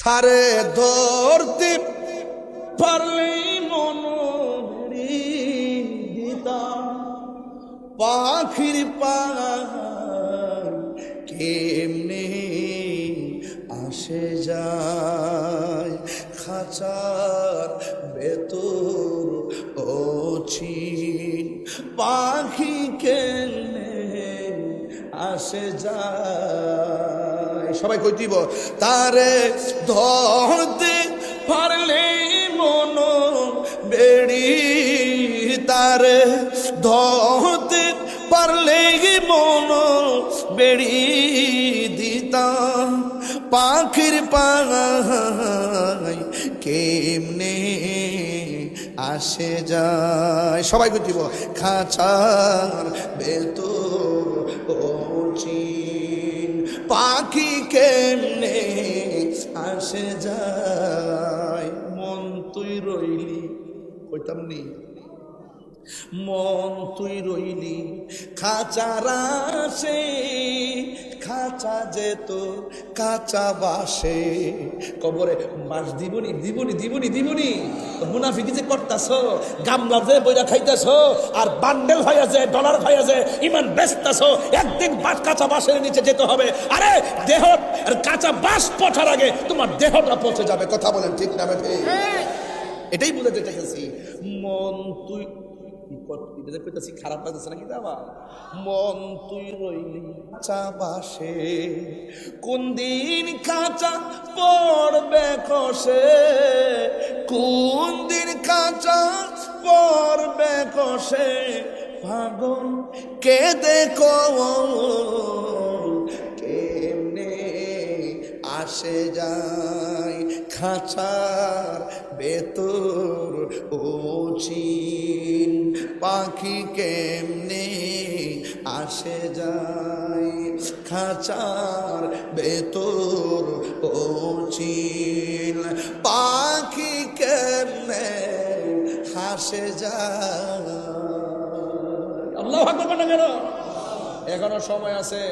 থারে ধরতে পারলেই মনোরি দিতাম পাখির পায় কেমনে আসে যায় খাঁচার ভেতর অচিন পাখি কেমনে আসে যায়। সবাই কই দিব তারে ধরতে পারলে মন বেড়ি তারে ধরতে পারলে মন বেড়ি দিতাম পাখির পায় কেমনে আসে যায়। সবাই কই দিব খাঁচার ভেতর অচিন পাখি কেমনে আসে যায়। মন তুই রইলি কইতাম নি মন তুই রইলি খাঁচার আসে খাঁচা যেত কাঁচা বাসে কবরে বাস দিবনি দিবনি দিবনি দিবনি মুনাফিকি যে করতাছ গামলা যে বইরা খাইতাছ আর বান্ডেল হয়ে যায় ডলার হয়ে যায় ইমান বেচতাছ একদিন কাঁচা বাসের নিচে যেতে হবে। আরে দেহ কাঁচা বাস পৌঁছার আগে তোমার দেহটা পৌঁছে যাবে। কথা বলেন ঠিক না বেঠে? এটাই বুঝাতে চাইছি। মন তুই খারাপ লাগতেছে নাকি বাবা? মন তুই রইলি কাঁচা বাসে কোন দিন কাঁচা পড়বে কষে কোন দিন কাঁচা পড়বে কষে পাগল কে দেখো কেমনে আসে যায় খাঁচার ভেতর অচিন পাখি কেমনে আসে যায় খাঁচার ভেতর অচিন পাখি কেমনে আসে যায়। আল্লাহু আকবার। কেন এখনো সময় আছে।